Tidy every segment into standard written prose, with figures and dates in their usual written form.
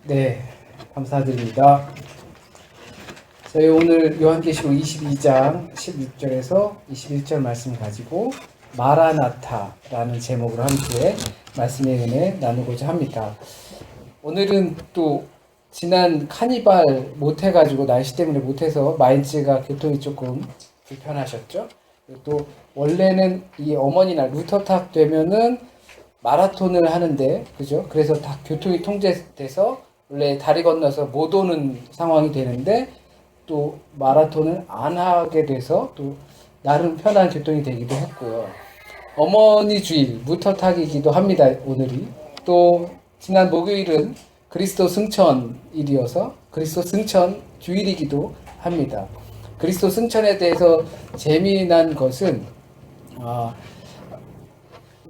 네, 감사드립니다. 저희 오늘 요한계시록 22장 16절에서 21절 말씀 가지고 마라나타라는 제목으로 함께 말씀의 은혜 나누고자 합니다. 오늘은 또 지난 카니발 못해가지고 날씨 때문에 못해서 마인츠가 교통이 조금 불편하셨죠. 또 원래는 이 어머니날 루터탁 되면은 마라톤을 하는데, 그죠? 그래서 다 교통이 통제돼서 원래 다리 건너서 못 오는 상황이 되는데 또 마라톤을 안 하게 돼서 또 나름 편한 교통이 되기도 했고요. 어머니 주일, 무터탁이기도 합니다, 오늘이. 또 지난 목요일은 그리스도 승천일이어서 그리스도 승천 주일이기도 합니다. 그리스도 승천에 대해서 재미난 것은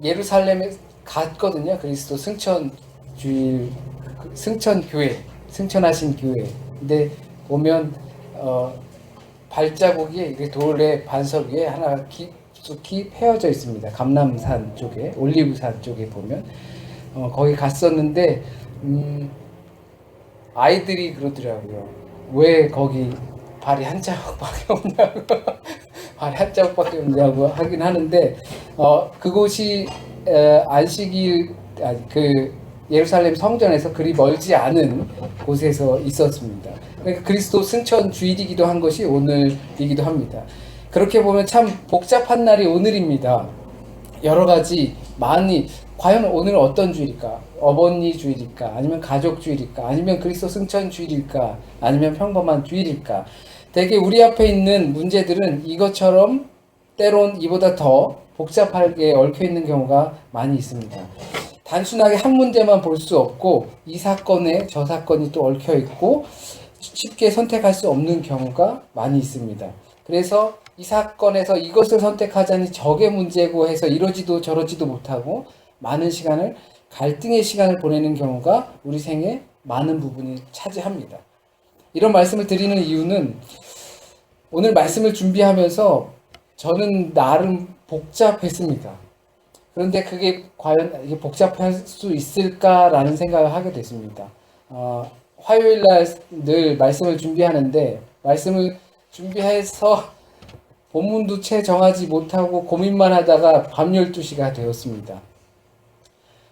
예루살렘에 갔거든요. 그리스도 승천 주일, 승천 교회, 승천하신 교회. 근데 보면 발자국이 이렇게 돌의 반석 위에 하나 깊숙이 패여져 있습니다. 감람산 쪽에, 올리브산 쪽에 보면 거기 갔었는데 아이들이 그러더라고요. 왜 거기 발이 한 자국밖에 없냐고 발이 한 자국밖에 없냐고 하긴 하는데 그곳이 안식일 그 예루살렘 성전에서 그리 멀지 않은 곳에서 있었습니다. 그러니까 그리스도 승천 주일이기도 한 것이 오늘이기도 합니다. 그렇게 보면 참 복잡한 날이 오늘입니다. 여러 가지 많이 과연 오늘은 어떤 주일일까? 어버니 주일일까? 아니면 가족 주일일까? 아니면 그리스도 승천 주일일까? 아니면 평범한 주일일까? 되게 우리 앞에 있는 문제들은 이것처럼 때론 이보다 더 복잡하게 얽혀 있는 경우가 많이 있습니다. 단순하게 한 문제만 볼 수 없고 이 사건에 저 사건이 또 얽혀 있고 쉽게 선택할 수 없는 경우가 많이 있습니다. 그래서 이 사건에서 이것을 선택하자니 저게 문제고 해서 이러지도 저러지도 못하고 많은 시간을 갈등의 시간을 보내는 경우가 우리 생에 많은 부분이 차지합니다. 이런 말씀을 드리는 이유는 오늘 말씀을 준비하면서 저는 나름 복잡했습니다. 그런데 그게 과연 이게 복잡할 수 있을까라는 생각을 하게 됐습니다. 화요일 날 늘 말씀을 준비하는데 말씀을 준비해서 본문도 채 정하지 못하고 고민만 하다가 밤 12시가 되었습니다.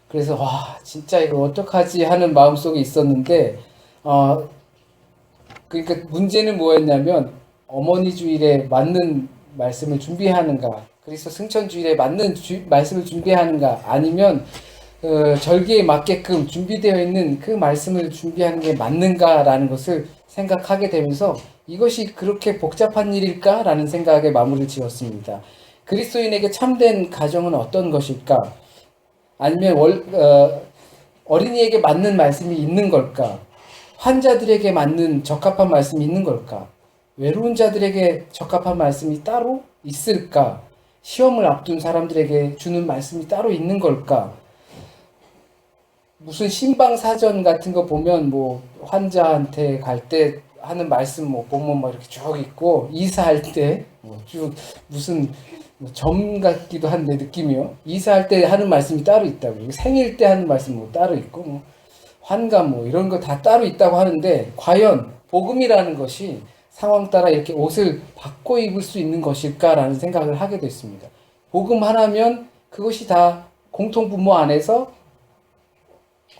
그래서 와 진짜 이거 어떡하지 하는 마음속에 있었는데 그러니까 문제는 뭐였냐면 어머니 주일에 맞는 말씀을 준비하는가 그리스도 승천 주일에 맞는 말씀을 준비하는가 아니면 절기에 맞게끔 준비되어 있는 그 말씀을 준비하는 게 맞는가라는 것을 생각하게 되면서 이것이 그렇게 복잡한 일일까? 라는 생각에 마무리를 지었습니다. 그리스도인에게 참된 가정은 어떤 것일까? 아니면 어린이에게 맞는 말씀이 있는 걸까? 환자들에게 맞는 적합한 말씀이 있는 걸까? 외로운 자들에게 적합한 말씀이 따로 있을까? 시험을 앞둔 사람들에게 주는 말씀이 따로 있는 걸까? 무슨 신방사전 같은 거 보면 뭐 환자한테 갈 때 하는 말씀 뭐 보면 뭐 이렇게 쭉 있고 이사할 때 뭐 쭉 무슨 점 같기도 한데 느낌이요. 이사할 때 하는 말씀이 따로 있다고. 생일 때 하는 말씀 뭐 따로 있고 뭐 환갑 뭐 이런 거 다 따로 있다고 하는데 과연 복음이라는 것이 상황 따라 이렇게 옷을 바꿔 입을 수 있는 것일까라는 생각을 하게 됐습니다. 복음 하나면 그것이 다 공통 분모 안에서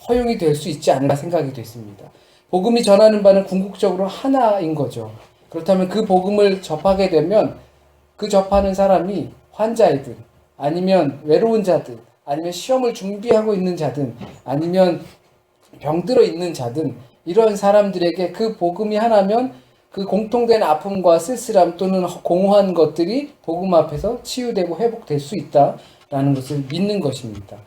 허용이 될 수 있지 않을까 생각이 됐습니다. 복음이 전하는 바는 궁극적으로 하나인 거죠. 그렇다면 그 복음을 접하게 되면 그 접하는 사람이 환자이든 아니면 외로운 자든 아니면 시험을 준비하고 있는 자든 아니면 병들어 있는 자든 이런 사람들에게 그 복음이 하나면 그 공통된 아픔과 쓸쓸함 또는 공허한 것들이 복음 앞에서 치유되고 회복될 수 있다라는 것을 믿는 것입니다.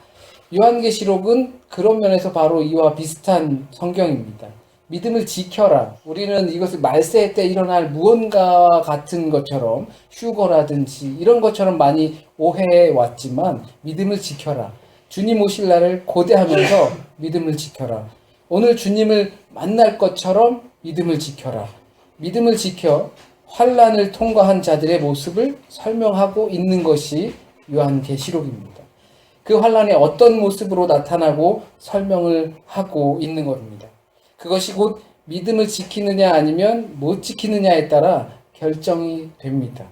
요한계시록은 그런 면에서 바로 이와 비슷한 성경입니다. 믿음을 지켜라. 우리는 이것을 말세 때 일어날 무언가 같은 것처럼 휴거라든지 이런 것처럼 많이 오해해 왔지만 믿음을 지켜라. 주님 오실 날을 고대하면서 믿음을 지켜라. 오늘 주님을 만날 것처럼 믿음을 지켜라. 믿음을 지켜 환난을 통과한 자들의 모습을 설명하고 있는 것이 요한계시록입니다. 그 환난이 어떤 모습으로 나타나고 설명을 하고 있는 겁니다. 그것이 곧 믿음을 지키느냐 아니면 못 지키느냐에 따라 결정이 됩니다.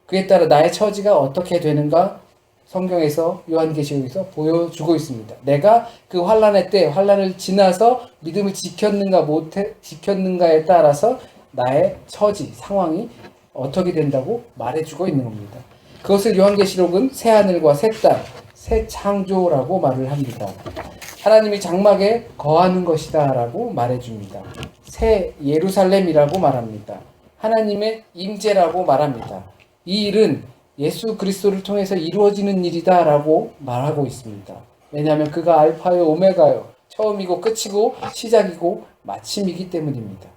그에 따라 나의 처지가 어떻게 되는가 성경에서 요한계시록에서 보여주고 있습니다. 내가 그 환난의 때 환난을 지나서 믿음을 지켰는가 못 지켰는가에 따라서 나의 처지 상황이 어떻게 된다고 말해주고 있는 겁니다. 그것을 요한계시록은 새 하늘과 새 땅, 새 창조라고 말을 합니다. 하나님이 장막에 거하는 것이다 라고 말해줍니다. 새 예루살렘이라고 말합니다. 하나님의 임재라고 말합니다. 이 일은 예수 그리스도를 통해서 이루어지는 일이다 라고 말하고 있습니다. 왜냐하면 그가 알파요 오메가요, 처음이고 끝이고 시작이고 마침이기 때문입니다.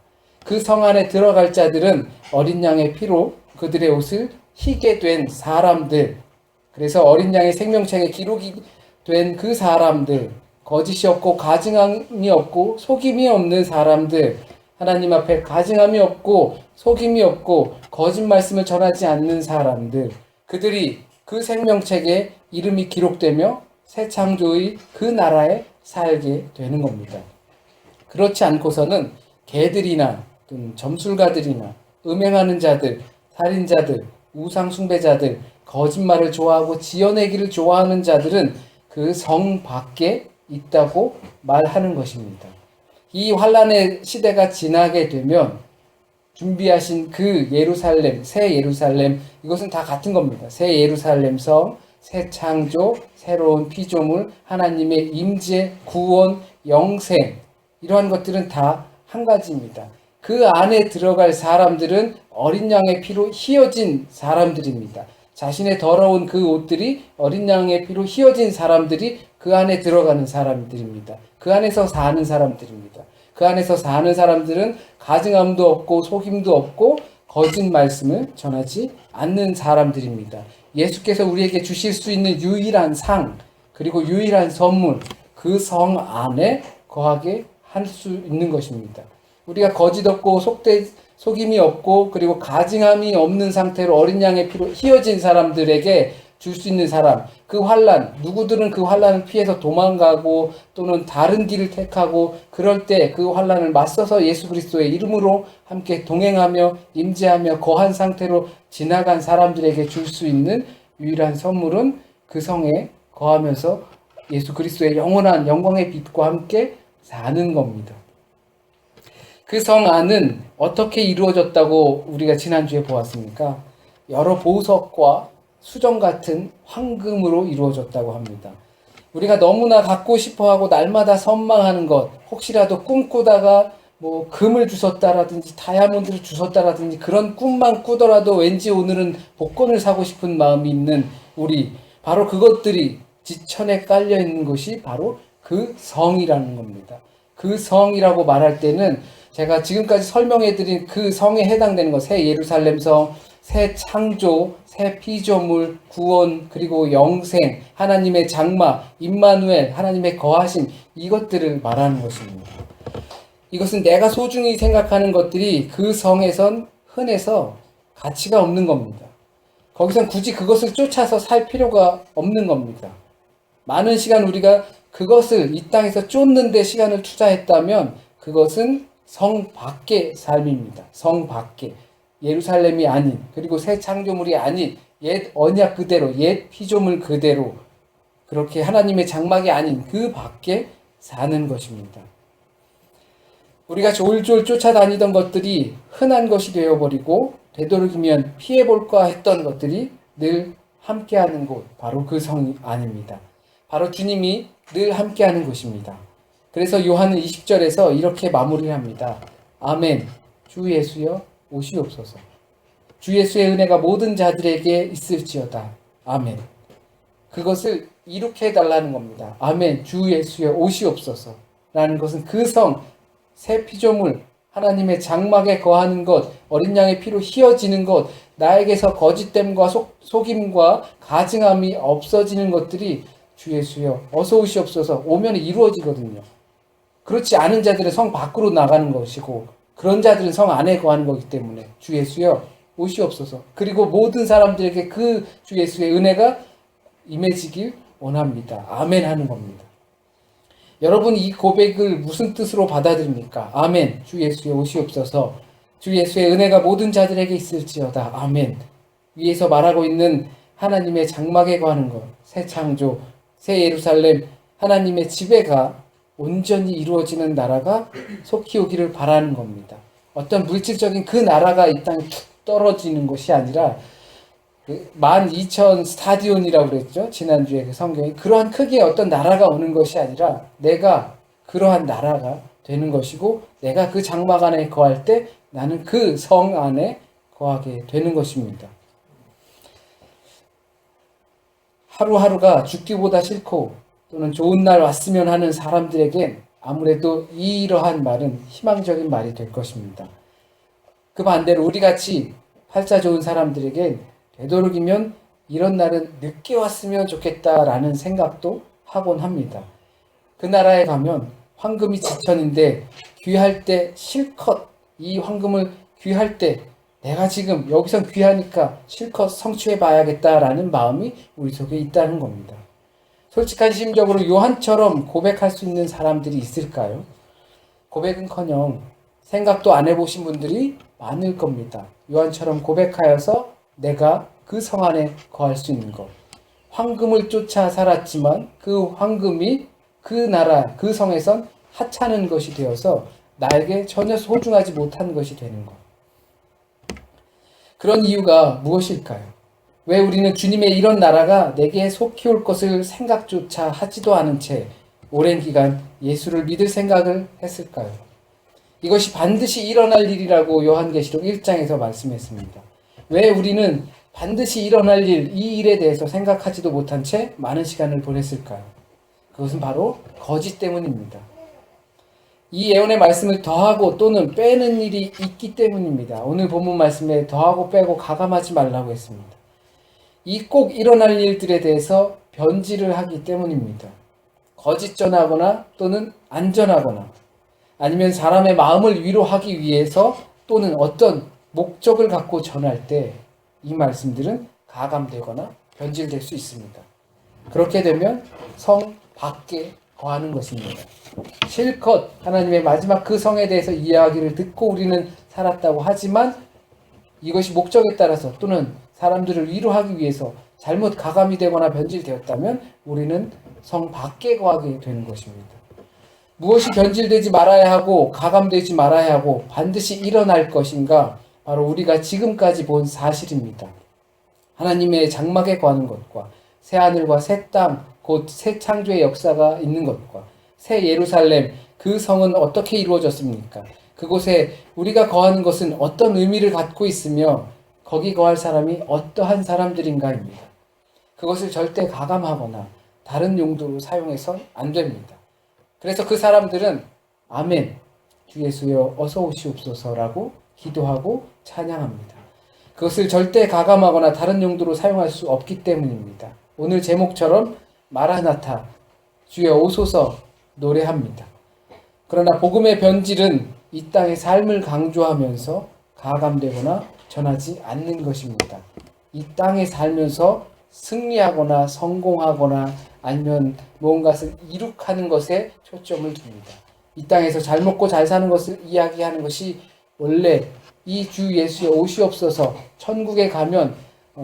그 성 안에 들어갈 자들은 어린 양의 피로 그들의 옷을 희게 된 사람들, 그래서 어린 양의 생명책에 기록이 된 그 사람들, 거짓이 없고 가증함이 없고 속임이 없는 사람들, 하나님 앞에 가증함이 없고 속임이 없고 거짓 말씀을 전하지 않는 사람들, 그들이 그 생명책에 이름이 기록되며 새 창조의 그 나라에 살게 되는 겁니다. 그렇지 않고서는 개들이나 점술가들이나 음행하는 자들, 살인자들, 우상숭배자들, 거짓말을 좋아하고 지어내기를 좋아하는 자들은 그 성 밖에 있다고 말하는 것입니다. 이 환란의 시대가 지나게 되면 준비하신 그 예루살렘, 새 예루살렘, 이것은 다 같은 겁니다. 새 예루살렘 성, 새 창조, 새로운 피조물, 하나님의 임재, 구원, 영생, 이러한 것들은 다 한 가지입니다. 그 안에 들어갈 사람들은 어린 양의 피로 휘어진 사람들입니다. 자신의 더러운 그 옷들이 어린 양의 피로 휘어진 사람들이 그 안에 들어가는 사람들입니다. 그 안에서 사는 사람들입니다. 그 안에서 사는 사람들은 가증함도 없고 속임도 없고 거짓 말씀을 전하지 않는 사람들입니다. 예수께서 우리에게 주실 수 있는 유일한 상, 그리고 유일한 선물, 그 성 안에 거하게 할 수 있는 것입니다. 우리가 거짓 없고 속임이 없고 그리고 가증함이 없는 상태로 어린 양의 피로 휘어진 사람들에게 줄 수 있는 사람, 그 환란, 누구들은 그 환란을 피해서 도망가고 또는 다른 길을 택하고 그럴 때 그 환란을 맞서서 예수 그리스도의 이름으로 함께 동행하며 임재하며 거한 상태로 지나간 사람들에게 줄 수 있는 유일한 선물은 그 성에 거하면서 예수 그리스도의 영원한 영광의 빛과 함께 사는 겁니다. 그 성 안은 어떻게 이루어졌다고 우리가 지난주에 보았습니까? 여러 보석과 수정 같은 황금으로 이루어졌다고 합니다. 우리가 너무나 갖고 싶어하고 날마다 선망하는 것, 혹시라도 꿈꾸다가 뭐 금을 주웠다라든지 다이아몬드를 주웠다라든지 그런 꿈만 꾸더라도 왠지 오늘은 복권을 사고 싶은 마음이 있는 우리, 바로 그것들이 지천에 깔려 있는 것이 바로 그 성이라는 겁니다. 그 성이라고 말할 때는 제가 지금까지 설명해드린 그 성에 해당되는 것, 새 예루살렘 성, 새 창조, 새 피조물, 구원, 그리고 영생, 하나님의 장막, 임마누엘, 하나님의 거하심, 이것들을 말하는 것입니다. 이것은 내가 소중히 생각하는 것들이 그 성에선 흔해서 가치가 없는 겁니다. 거기선 굳이 그것을 쫓아서 살 필요가 없는 겁니다. 많은 시간 우리가 그것을 이 땅에서 쫓는 데 시간을 투자했다면 그것은 성 밖의 삶입니다. 성 밖에. 예루살렘이 아닌, 그리고 새 창조물이 아닌 옛 언약 그대로, 옛 피조물 그대로, 그렇게 하나님의 장막이 아닌 그 밖에 사는 것입니다. 우리가 졸졸 쫓아다니던 것들이 흔한 것이 되어버리고 되도록이면 피해볼까 했던 것들이 늘 함께하는 곳, 바로 그 성이 아닙니다. 바로 주님이 늘 함께하는 곳입니다. 그래서 요한은 20절에서 이렇게 마무리합니다. 아멘. 주 예수여 오시옵소서. 주 예수의 은혜가 모든 자들에게 있을지어다. 아멘. 그것을 이룩해 해달라는 겁니다. 아멘. 주 예수여 오시옵소서. 라는 것은 그 성, 새 피조물, 하나님의 장막에 거하는 것, 어린 양의 피로 휘어지는 것, 나에게서 거짓됨과 속임과 가증함이 없어지는 것들이 주 예수여 어서 오시옵소서 오면 이루어지거든요. 그렇지 않은 자들은 성 밖으로 나가는 것이고 그런 자들은 성 안에 거하는 거기 때문에 주 예수여 오시옵소서. 그리고 모든 사람들에게 그 주 예수의 은혜가 임해지길 원합니다. 아멘 하는 겁니다. 여러분 이 고백을 무슨 뜻으로 받아들입니까? 아멘. 주 예수의 오시옵소서. 주 예수의 은혜가 모든 자들에게 있을지어다. 아멘. 위에서 말하고 있는 하나님의 장막에 거하는 것, 새 창조, 새 예루살렘, 하나님의 지배가 온전히 이루어지는 나라가 속히 오기를 바라는 겁니다. 어떤 물질적인 그 나라가 이 땅에 툭 떨어지는 것이 아니라 12,000 스타디온이라고 그랬죠. 지난주에 그 성경에 그러한 크기의 어떤 나라가 오는 것이 아니라 내가 그러한 나라가 되는 것이고 내가 그 장막 안에 거할 때 나는 그 성 안에 거하게 되는 것입니다. 하루하루가 죽기보다 싫고 또는 좋은 날 왔으면 하는 사람들에겐 아무래도 이러한 말은 희망적인 말이 될 것입니다. 그 반대로 우리같이 팔자 좋은 사람들에겐 되도록이면 이런 날은 늦게 왔으면 좋겠다라는 생각도 하곤 합니다. 그 나라에 가면 황금이 지천인데 귀할 때 실컷 이 황금을 귀할 때 내가 지금 여기선 귀하니까 실컷 성취해 봐야겠다라는 마음이 우리 속에 있다는 겁니다. 솔직한 심정으로 요한처럼 고백할 수 있는 사람들이 있을까요? 고백은커녕 생각도 안 해보신 분들이 많을 겁니다. 요한처럼 고백하여서 내가 그 성 안에 거할 수 있는 것. 황금을 쫓아 살았지만 그 황금이 그 나라, 그 성에선 하찮은 것이 되어서 나에게 전혀 소중하지 못한 것이 되는 것. 그런 이유가 무엇일까요? 왜 우리는 주님의 이런 나라가 내게 속히 올 것을 생각조차 하지도 않은 채 오랜 기간 예수를 믿을 생각을 했을까요? 이것이 반드시 일어날 일이라고 요한계시록 1장에서 말씀했습니다. 왜 우리는 반드시 일어날 일, 이 일에 대해서 생각하지도 못한 채 많은 시간을 보냈을까요? 그것은 바로 거짓 때문입니다. 이 예언의 말씀을 더하고 또는 빼는 일이 있기 때문입니다. 오늘 본문 말씀에 더하고 빼고 가감하지 말라고 했습니다. 이 꼭 일어날 일들에 대해서 변질을 하기 때문입니다. 거짓 전하거나 또는 안 전하거나 아니면 사람의 마음을 위로하기 위해서 또는 어떤 목적을 갖고 전할 때 이 말씀들은 가감되거나 변질될 수 있습니다. 그렇게 되면 성 밖에 거하는 것입니다. 실컷 하나님의 마지막 그 성에 대해서 이야기를 듣고 우리는 살았다고 하지만 이것이 목적에 따라서 또는 사람들을 위로하기 위해서 잘못 가감이 되거나 변질되었다면 우리는 성 밖에 거하게 되는 것입니다. 무엇이 변질되지 말아야 하고 가감되지 말아야 하고 반드시 일어날 것인가? 바로 우리가 지금까지 본 사실입니다. 하나님의 장막에 거하는 것과 새 하늘과 새 땅, 곧 새 창조의 역사가 있는 것과 새 예루살렘, 그 성은 어떻게 이루어졌습니까? 그곳에 우리가 거하는 것은 어떤 의미를 갖고 있으며 거기 거할 사람이 어떠한 사람들인가입니다. 그것을 절대 가감하거나 다른 용도로 사용해선 안 됩니다. 그래서 그 사람들은 아멘, 주 예수여 어서 오시옵소서라고 기도하고 찬양합니다. 그것을 절대 가감하거나 다른 용도로 사용할 수 없기 때문입니다. 오늘 제목처럼 마라나타, 주여 오소서 노래합니다. 그러나 복음의 변질은 이 땅의 삶을 강조하면서 가감되거나 전하지 않는 것입니다. 이 땅에 살면서 승리하거나 성공하거나 아니면 무언가를 이룩하는 것에 초점을 둡니다. 이 땅에서 잘 먹고 잘 사는 것을 이야기하는 것이 원래 이 주 예수의 오시옵소서 천국에 가면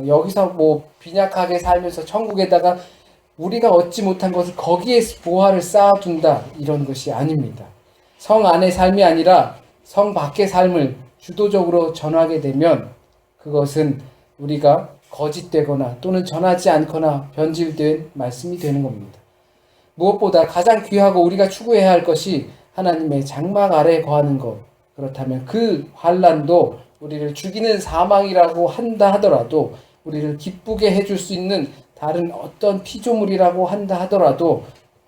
여기서 뭐 빈약하게 살면서 천국에다가 우리가 얻지 못한 것을 거기에 보화를 쌓아둔다 이런 것이 아닙니다. 성 안의 삶이 아니라 성 밖의 삶을 주도적으로 전하게 되면 그것은 우리가 거짓되거나 또는 전하지 않거나 변질된 말씀이 되는 겁니다. 무엇보다 가장 귀하고 우리가 추구해야 할 것이 하나님의 장막 아래에 거하는 것. 그렇다면 그 환난도 우리를 죽이는 사망이라고 한다 하더라도 우리를 기쁘게 해줄 수 있는 다른 어떤 피조물이라고 한다 하더라도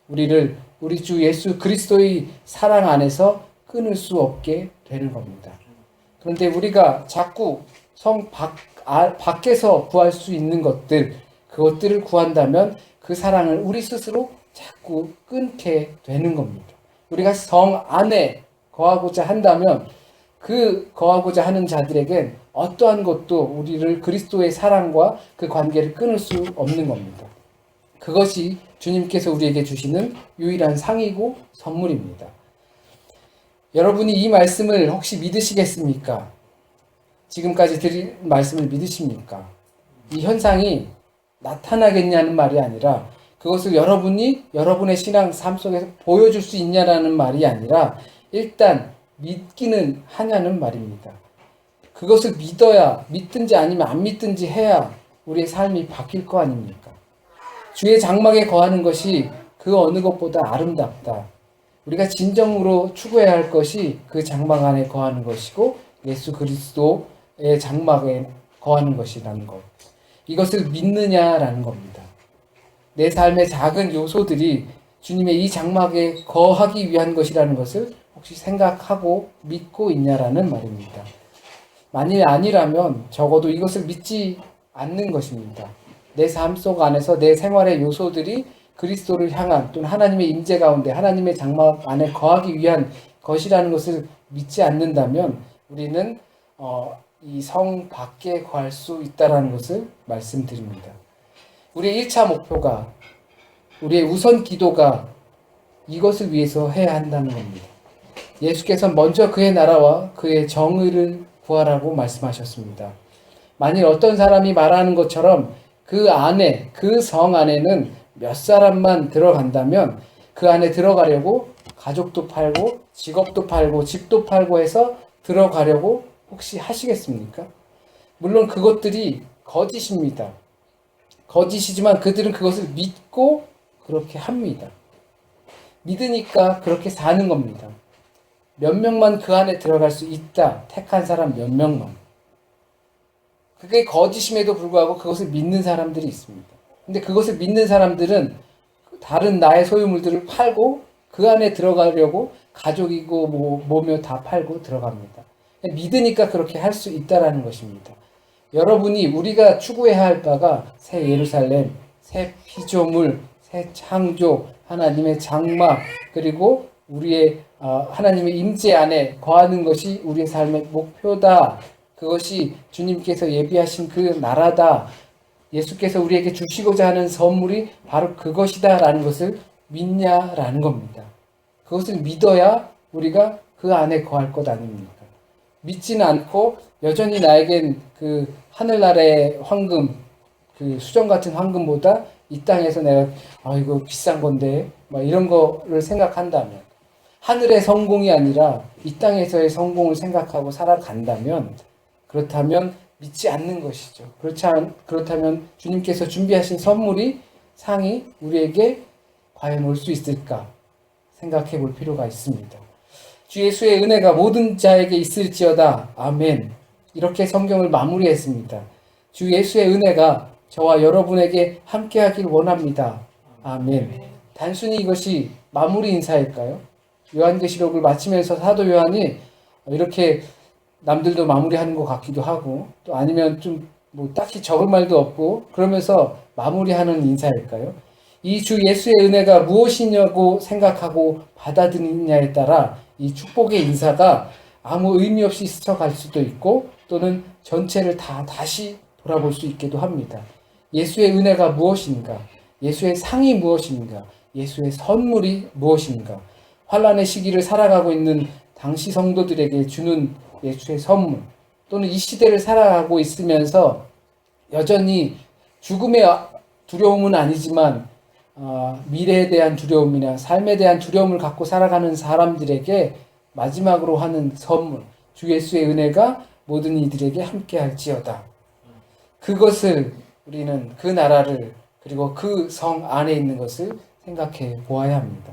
우리를 우리 주 예수 그리스도의 사랑 안에서 끊을 수 없게 되는 겁니다. 그런데 우리가 자꾸 성 밖에서 구할 수 있는 것들, 그것들을 구한다면 그 사랑을 우리 스스로 자꾸 끊게 되는 겁니다. 우리가 성 안에 거하고자 한다면 그 거하고자 하는 자들에겐 어떠한 것도 우리를 그리스도의 사랑과 그 관계를 끊을 수 없는 겁니다. 그것이 주님께서 우리에게 주시는 유일한 상이고 선물입니다. 여러분이 이 말씀을 혹시 믿으시겠습니까? 지금까지 드린 말씀을 믿으십니까? 이 현상이 나타나겠냐는 말이 아니라 그것을 여러분이 여러분의 신앙 삶 속에서 보여줄 수 있냐라는 말이 아니라 일단 믿기는 하냐는 말입니다. 그것을 믿든지 아니면 안 믿든지 해야 우리의 삶이 바뀔 거 아닙니까? 주의 장막에 거하는 것이 그 어느 것보다 아름답다. 우리가 진정으로 추구해야 할 것이 그 장막 안에 거하는 것이고 예수 그리스도의 장막에 거하는 것이라는 것. 이것을 믿느냐라는 겁니다. 내 삶의 작은 요소들이 주님의 이 장막에 거하기 위한 것이라는 것을 혹시 생각하고 믿고 있냐라는 말입니다. 만일 아니라면 적어도 이것을 믿지 않는 것입니다. 내 삶 속 안에서 내 생활의 요소들이 그리스도를 향한 또는 하나님의 임재 가운데 하나님의 장막 안에 거하기 위한 것이라는 것을 믿지 않는다면 우리는 이 성 밖에 거할 수 있다는 것을 말씀드립니다. 우리의 1차 목표가 우리의 우선 기도가 이것을 위해서 해야 한다는 겁니다. 예수께서 먼저 그의 나라와 그의 정의를 구하라고 말씀하셨습니다. 만일 어떤 사람이 말하는 것처럼 그 안에, 그 성 안에는 몇 사람만 들어간다면 그 안에 들어가려고 가족도 팔고 직업도 팔고 집도 팔고 해서 들어가려고 혹시 하시겠습니까? 물론 그것들이 거짓입니다. 거짓이지만 그들은 그것을 믿고 그렇게 합니다. 믿으니까 그렇게 사는 겁니다. 몇 명만 그 안에 들어갈 수 있다. 택한 사람 몇 명만. 그게 거짓임에도 불구하고 그것을 믿는 사람들이 있습니다. 근데 그것을 믿는 사람들은 다른 나의 소유물들을 팔고 그 안에 들어가려고 가족이고 뭐며 다 팔고 들어갑니다. 믿으니까 그렇게 할 수 있다라는 것입니다. 여러분이 우리가 추구해야 할 바가 새 예루살렘, 새 피조물, 새 창조, 하나님의 장막, 그리고 우리의 하나님의 임재 안에 거하는 것이 우리의 삶의 목표다. 그것이 주님께서 예비하신 그 나라다. 예수께서 우리에게 주시고자 하는 선물이 바로 그것이다 라는 것을 믿냐라는 겁니다. 그것을 믿어야 우리가 그 안에 거할 것 아닙니까? 믿지는 않고 여전히 나에겐 그 하늘나라의 황금, 그 수정 같은 황금보다 이 땅에서 내가 이거 비싼 건데 막 이런 거를 생각한다면, 하늘의 성공이 아니라 이 땅에서의 성공을 생각하고 살아간다면, 그렇다면 믿지 않는 것이죠. 그렇다면 주님께서 준비하신 선물이, 상이 우리에게 과연 올 수 있을까 생각해 볼 필요가 있습니다. 주 예수의 은혜가 모든 자에게 있을지어다. 아멘. 이렇게 성경을 마무리했습니다. 주 예수의 은혜가 저와 여러분에게 함께하길 원합니다. 아멘. 단순히 이것이 마무리 인사일까요? 요한계시록을 마치면서 사도 요한이 이렇게 남들도 마무리하는 것 같기도 하고, 또 아니면 좀 딱히 적을 말도 없고 그러면서 마무리하는 인사일까요? 이 주 예수의 은혜가 무엇이냐고 생각하고 받아들이느냐에 따라 이 축복의 인사가 아무 의미 없이 스쳐갈 수도 있고, 또는 전체를 다시 돌아볼 수 있기도 합니다. 예수의 은혜가 무엇인가? 예수의 상이 무엇인가? 예수의 선물이 무엇인가? 환난의 시기를 살아가고 있는 당시 성도들에게 주는 예수의 선물, 또는 이 시대를 살아가고 있으면서 여전히 죽음의 두려움은 아니지만 미래에 대한 두려움이나 삶에 대한 두려움을 갖고 살아가는 사람들에게 마지막으로 하는 선물, 주 예수의 은혜가 모든 이들에게 함께 할지어다. 그것을 우리는, 그 나라를, 그리고 그 성 안에 있는 것을 생각해 보아야 합니다.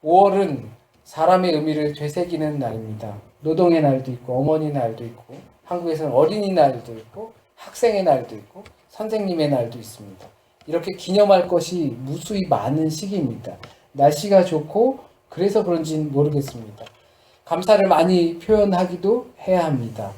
5월은 사람의 의미를 되새기는 날입니다. 노동의 날도 있고 어머니 날도 있고, 한국에서는 어린이날도 있고 학생의 날도 있고 선생님의 날도 있습니다. 이렇게 기념할 것이 무수히 많은 시기입니다. 날씨가 좋고 그래서 그런지는 모르겠습니다. 감사를 많이 표현하기도 해야 합니다.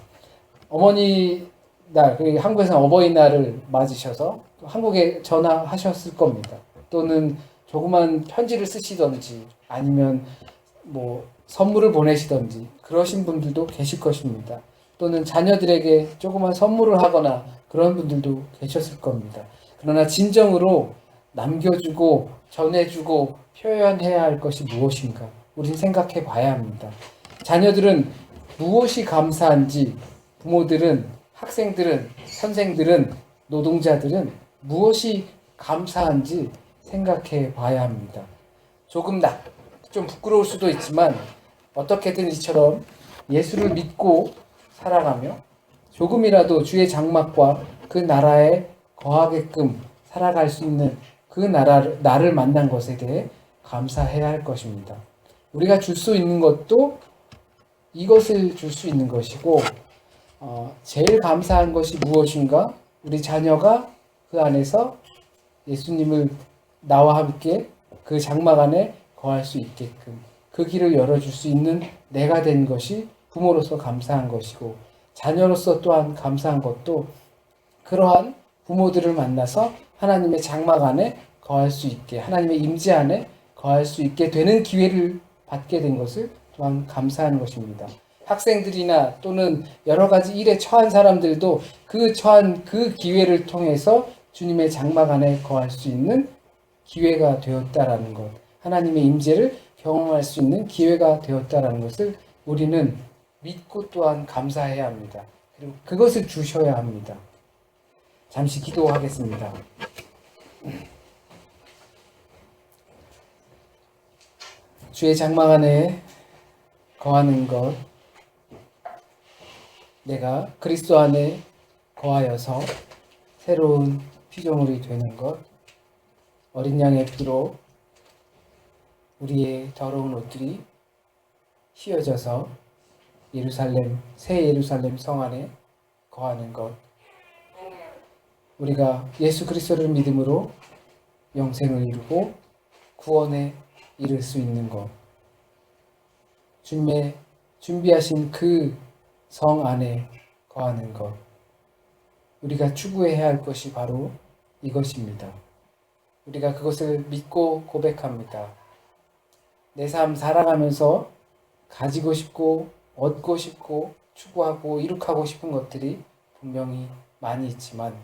어머니 날, 한국에서는 어버이날을 맞으셔서 한국에 전화하셨을 겁니다. 또는 조그만 편지를 쓰시던지 아니면 선물을 보내시던지 그러신 분들도 계실 것입니다. 또는 자녀들에게 조그만 선물을 하거나 그런 분들도 계셨을 겁니다. 그러나 진정으로 남겨주고 전해주고 표현해야 할 것이 무엇인가? 우리는 생각해 봐야 합니다. 자녀들은 무엇이 감사한지, 부모들은, 학생들은, 선생들은, 노동자들은 무엇이 감사한지 생각해 봐야 합니다. 조금 좀 부끄러울 수도 있지만 어떻게든 이처럼 예수를 믿고 살아가며 조금이라도 주의 장막과 그 나라에 거하게끔 살아갈 수 있는 그 나를 만난 것에 대해 감사해야 할 것입니다. 우리가 줄 수 있는 것도 이것을 줄 수 있는 것이고, 제일 감사한 것이 무엇인가? 우리 자녀가 그 안에서 예수님을 나와 함께 그 장막 안에 거할 수 있게끔 그 길을 열어줄 수 있는 내가 된 것이 부모로서 감사한 것이고, 자녀로서 또한 감사한 것도 그러한 부모들을 만나서 하나님의 장막 안에 거할 수 있게, 하나님의 임재 안에 거할 수 있게 되는 기회를 받게 된 것을 또한 감사하는 것입니다. 학생들이나 또는 여러 가지 일에 처한 사람들도 그 처한 그 기회를 통해서 주님의 장막 안에 거할 수 있는 기회가 되었다라는 것, 하나님의 임재를 경험할 수 있는 기회가 되었다라는 것을 우리는 믿고 또한 감사해야 합니다. 그리고 그것을 주셔야 합니다. 잠시 기도하겠습니다. 주의 장막 안에 거하는 것, 내가 그리스도 안에 거하여서 새로운 피조물이 되는 것, 어린 양의 피로 우리의 더러운 옷들이 휘어져서 새 예루살렘 성 안에 거하는 것, 우리가 예수 그리스도를 믿음으로 영생을 이루고 구원에 이를 수 있는 것, 주님의 준비하신 그 성 안에 거하는 것, 우리가 추구해야 할 것이 바로 이것입니다. 우리가 그것을 믿고 고백합니다. 내 삶 살아가면서 가지고 싶고 얻고 싶고 추구하고 이룩하고 싶은 것들이 분명히 많이 있지만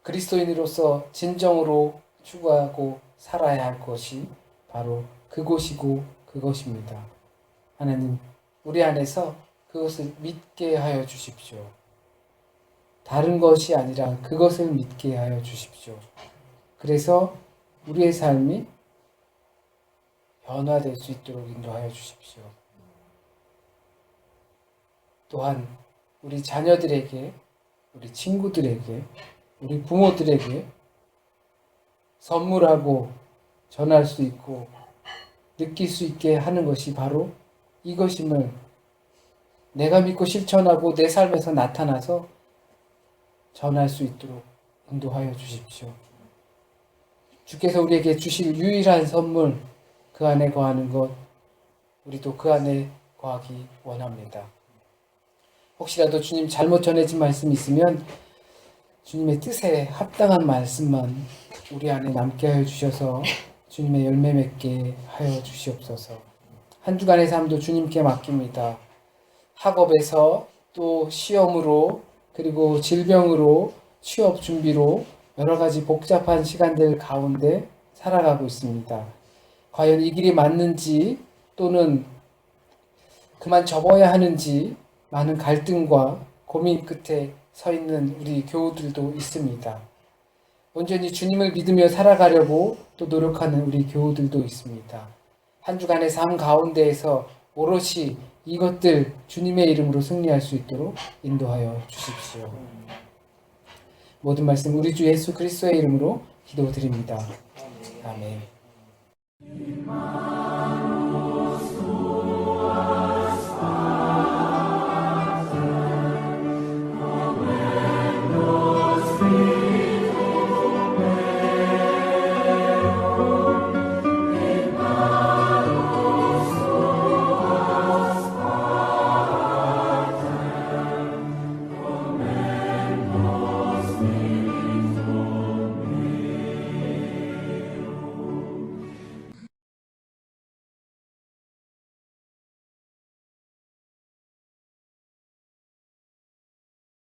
그리스도인으로서 진정으로 추구하고 살아야 할 것이 바로 그곳이고 그것입니다. 하나님, 우리 안에서 그것을 믿게 하여 주십시오. 다른 것이 아니라 그것을 믿게 하여 주십시오. 그래서 우리의 삶이 변화될 수 있도록 인도하여 주십시오. 또한 우리 자녀들에게, 우리 친구들에게, 우리 부모들에게 선물하고 전할 수 있고 느낄 수 있게 하는 것이 바로 이것임을 내가 믿고 실천하고 내 삶에서 나타나서 전할 수 있도록 인도하여 주십시오. 주께서 우리에게 주실 유일한 선물, 그 안에 거하는 것, 우리도 그 안에 거하기 원합니다. 혹시라도 주님 잘못 전해진 말씀이 있으면 주님의 뜻에 합당한 말씀만 우리 안에 남게 하여 주셔서 주님의 열매 맺게 하여 주시옵소서. 한 주간의 삶도 주님께 맡깁니다. 학업에서 또 시험으로 그리고 질병으로 취업 준비로 여러 가지 복잡한 시간들 가운데 살아가고 있습니다. 과연 이 길이 맞는지 또는 그만 접어야 하는지 많은 갈등과 고민 끝에 서 있는 우리 교우들도 있습니다. 온전히 주님을 믿으며 살아가려고 또 노력하는 우리 교우들도 있습니다. 한 주간의 삶 가운데에서 오롯이 이것들 주님의 이름으로 승리할 수 있도록 인도하여 주십시오. 모든 말씀 우리 주 예수 그리스도의 이름으로 기도드립니다. 아멘.